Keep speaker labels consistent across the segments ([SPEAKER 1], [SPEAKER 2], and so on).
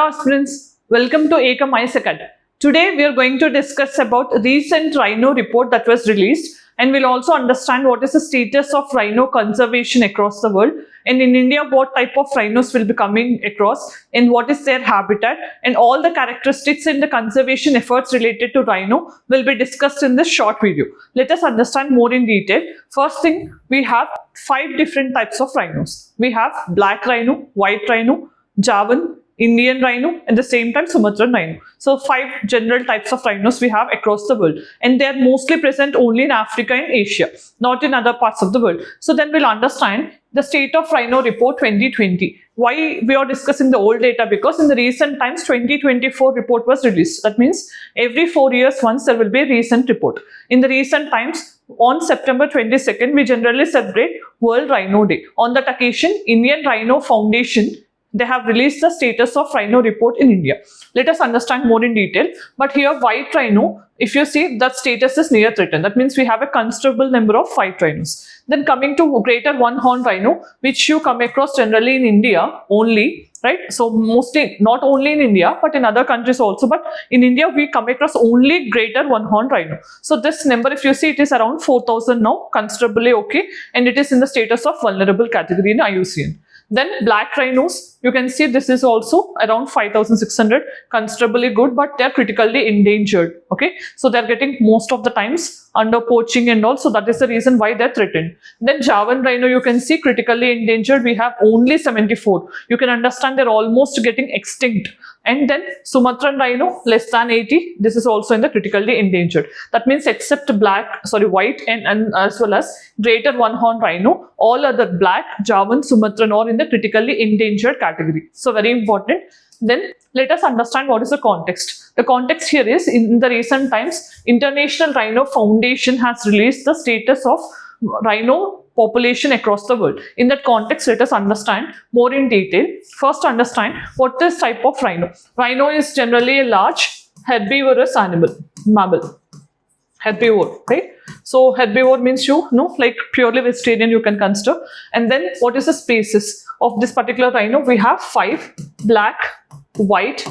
[SPEAKER 1] Hello aspirants, welcome to Ekam IAS Academy. Today we are going to discuss about recent rhino report that was released, and we'll also understand what is the status of rhino conservation across the world, and in India what type of rhinos will be coming across and what is their habitat, and all the characteristics in the conservation efforts related to rhino will be discussed in this short video. Let us understand more in detail. First thing, we have 5 different types of rhinos. We have black rhino, white rhino, Javan, Indian rhino, at the same time Sumatran rhino. So 5 general types of rhinos we have across the world, and they are mostly present only in Africa and Asia, not in other parts of the world. So then we'll understand the state of rhino report 2020. Why we are discussing the old data? Because in the recent times 2024 report was released. That means every 4 years once there will be a recent report. In the recent times, on September 22nd, we generally celebrate World Rhino Day. On that occasion, Indian Rhino Foundation, they have released the status of rhino report in India. Let us understand more in detail. But here white rhino, if you see, that status is near threatened. That means we have a considerable number of white rhinos. Then coming to greater one horn rhino, which you come across generally in India only, right? So mostly not only in India but in other countries also, but in India we come across only greater one horn rhino. So this number, if you see, it is around 4,000 now, considerably okay, and it is in the status of vulnerable category in IUCN. Then black rhinos, you can see this is also around 5,600, considerably good, but they are critically endangered. Okay, so they are getting most of the times under poaching and all, so that is the reason why they are threatened. Then Javan rhino, you can see critically endangered, we have only 74. You can understand they are almost getting extinct. And then Sumatran rhino, less than 80. This is also in the critically endangered. That means except white and as well as greater one horn rhino, all other black, Javan, Sumatran are in the critically endangered category. So very important. Then let us understand what is the context. The context here is, in the recent times, International Rhino Foundation has released the status of rhino population across the world. In that context, let us understand more in detail. First, understand what is type of rhino. Rhino is generally a large herbivorous mammal. Herbivore, right? So herbivore means like purely vegetarian you can consider. And then what is the species of this particular rhino? We have 5: black, white,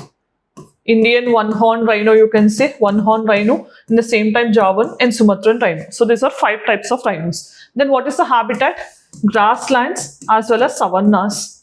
[SPEAKER 1] Indian one horn rhino, you can say one horn rhino, in the same time Javan and Sumatran rhino. So these are 5 types of rhinos. Then what is the habitat? Grasslands as well as savannas,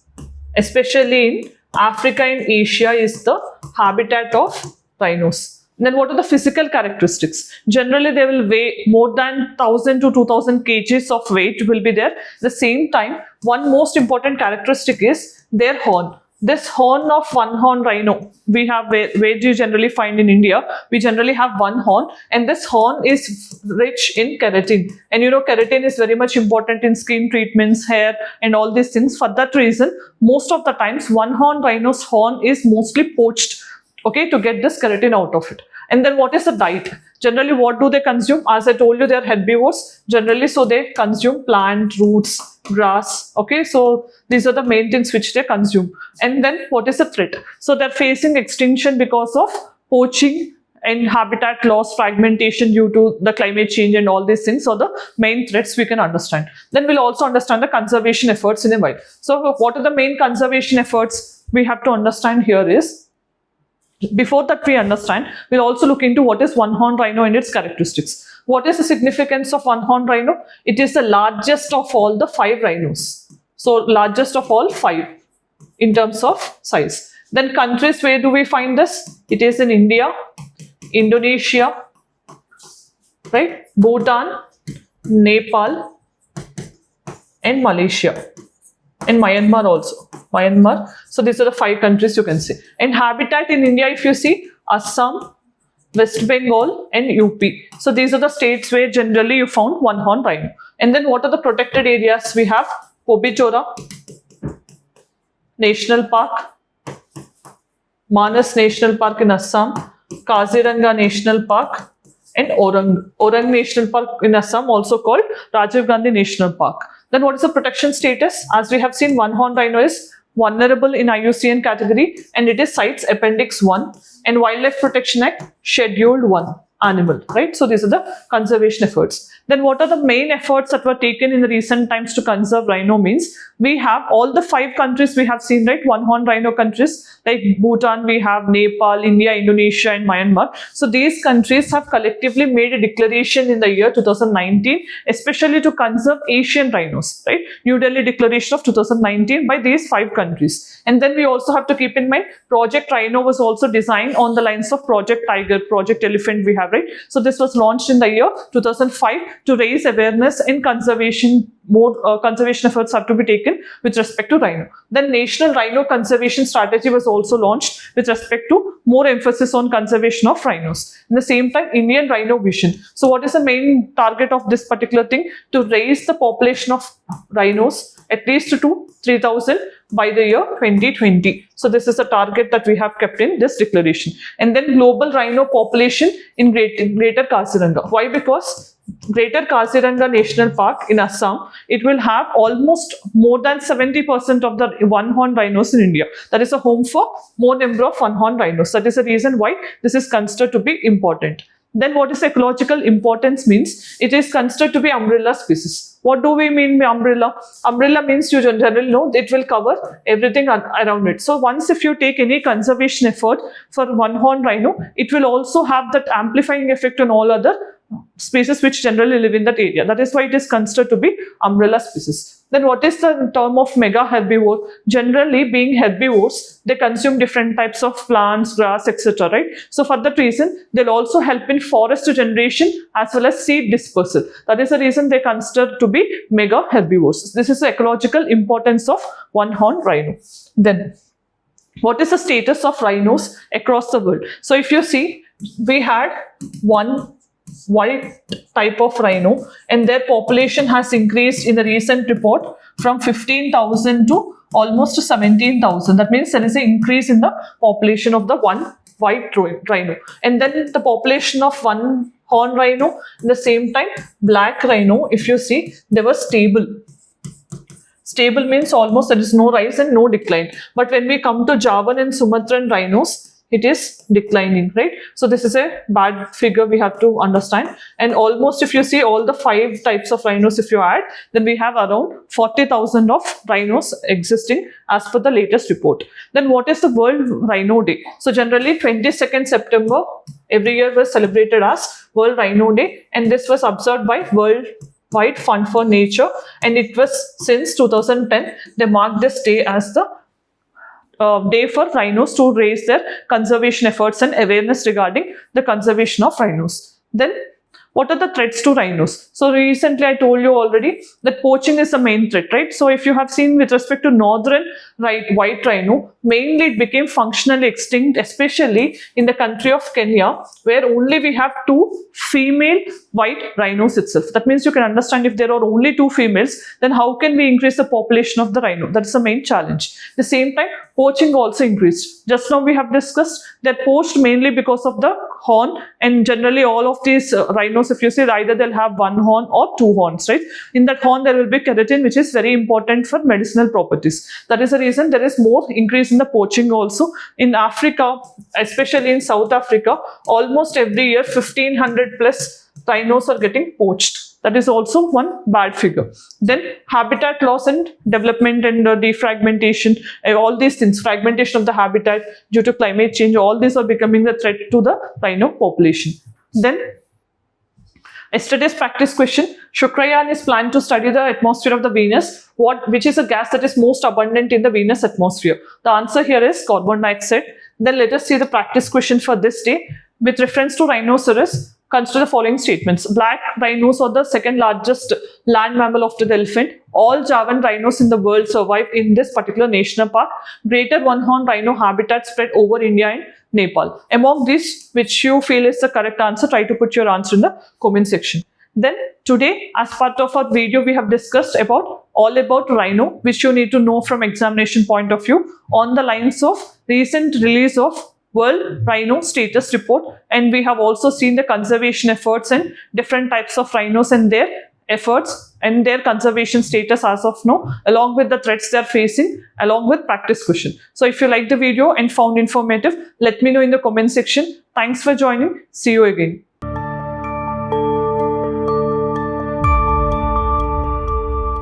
[SPEAKER 1] especially in Africa and Asia is the habitat of rhinos. Then what are the physical characteristics? Generally they will weigh more than 1,000 to 2,000 kgs of weight will be there. At the same time, one most important characteristic is their horn. This horn of one horn rhino, we have where do you generally find in India? We generally have one horn, and this horn is rich in keratin. And keratin is very much important in skin treatments, hair, and all these things. For that reason, most of the times one horn rhino's horn is mostly poached, okay, to get this keratin out of it. And then what is the diet? Generally, what do they consume? As I told you, they are herbivores. Generally, so they consume plant, roots, grass. Okay, so these are the main things which they consume. And then what is the threat? So they're facing extinction because of poaching and habitat loss, fragmentation due to the climate change, and all these things are the main threats we can understand. Then we'll also understand the conservation efforts in a while. So what are the main conservation efforts we have to understand here is, before that we understand, we'll also look into what is one horn rhino and its characteristics. What is the significance of one horn rhino? It is the largest of all the 5 rhinos. So largest of all 5 in terms of size. Then countries, where do we find this? It is in India, Indonesia, right? Bhutan, Nepal, and Malaysia. And Myanmar also. Myanmar. So these are the 5 countries you can see. And habitat in India, if you see, Assam, West Bengal, and UP. So these are the states where generally you found one horn rhino. And then what are the protected areas? We have Pobichora National Park, Manas National Park in Assam, Kaziranga National Park, and Orang National Park in Assam, also called Rajiv Gandhi National Park. Then what is the protection status? As we have seen, one horn rhino is vulnerable in IUCN category, and it is CITES Appendix 1 and Wildlife Protection Act Scheduled 1. animal, right? So these are the conservation efforts. Then what are the main efforts that were taken in the recent times to conserve rhino means we have all the 5 countries we have seen, right? One horn rhino countries like Bhutan, we have Nepal, India, Indonesia and Myanmar. So these countries have collectively made a declaration in the year 2019, especially to conserve Asian rhinos, right? New Delhi Declaration of 2019 by these 5 countries. And then we also have to keep in mind Project Rhino was also designed on the lines of Project Tiger, Project Elephant we have, right? So this was launched in the year 2005 to raise awareness in conservation. More conservation efforts have to be taken with respect to rhino. Then National Rhino Conservation Strategy was also launched with respect to more emphasis on conservation of rhinos. In the same time, Indian Rhino Vision. So what is the main target of this particular thing? To raise the population of rhinos at least to 3,000 by the year 2020. So this is a target that we have kept in this declaration. And then global rhino population in Greater Kaziranga. Why? Because Greater Kaziranga National Park in Assam, it will have almost more than 70% of the one-horn rhinos in India. That is a home for more number of one-horn rhinos. That is the reason why this is considered to be important. Then what is ecological importance means? It is considered to be umbrella species. What do we mean by umbrella? Umbrella means you generally know it will cover everything around it. So once if you take any conservation effort for one-horn rhino, it will also have that amplifying effect on all other species which generally live in that area. That is why it is considered to be umbrella species. Then what is the term of mega herbivore? Generally being herbivores, they consume different types of plants, grass, etc. Right? So for that reason, they'll also help in forest regeneration as well as seed dispersal. That is the reason they consider to be mega herbivores. This is the ecological importance of one-horn rhino. Then what is the status of rhinos across the world? So if you see, we had one white type of rhino and their population has increased in the recent report from 15,000 to almost 17,000. That means there is an increase in the population of the one white rhino. And then the population of one horn rhino, at the same time black rhino, if you see, they were stable. Stable means almost there is no rise and no decline. But when we come to Javan and Sumatran rhinos, it is declining, right? So this is a bad figure we have to understand. And almost if you see all the 5 types of rhinos, if you add, then we have around 40,000 of rhinos existing as per the latest report. Then what is the World Rhino Day? So generally 22nd September every year was celebrated as World Rhino Day, and this was observed by Worldwide Fund for Nature, and it was since 2010 they marked this day as the day for rhinos to raise their conservation efforts and awareness regarding the conservation of rhinos. Then what are the threats to rhinos? So recently I told you already that poaching is the main threat, right? So if you have seen with respect to northern white rhino, mainly it became functionally extinct, especially in the country of Kenya, where only we have 2 female white rhinos itself. That means you can understand if there are only 2 females, then how can we increase the population of the rhino? That is the main challenge. At the same time, poaching also increased. Just now we have discussed that poached mainly because of the horn, and generally all of these rhinos, if you see, either they'll have 1 horn or 2 horns, right? In that horn there will be keratin, which is very important for medicinal properties. That is the reason there is more increase in the poaching also. In Africa, especially in South Africa, almost every year 1500 plus rhinos are getting poached. That is also one bad figure. Then habitat loss and development and defragmentation, all these things, fragmentation of the habitat due to climate change, all these are becoming the threat to the rhino population. Then yesterday's practice question, Shukrayaan is planned to study the atmosphere of the Venus. Which is a gas that is most abundant in the Venus atmosphere? The answer here is carbon dioxide. Then let us see the practice question for this day. With reference to rhinoceros, consider the following statements. Black rhinos are the second largest land mammal after the elephant. All Javan rhinos in the world survive in this particular national park. Greater one-horn rhino habitat spread over India and Nepal. Among these, which you feel is the correct answer, try to put your answer in the comment section. Then today, as part of our video, we have discussed all about rhino, which you need to know from examination point of view on the lines of recent release of World Rhino Status Report, and we have also seen the conservation efforts and different types of rhinos and their efforts and their conservation status as of now, along with the threats they are facing, along with practice question. So if you like the video and found informative, let me know in the comment section. Thanks for joining. See you again.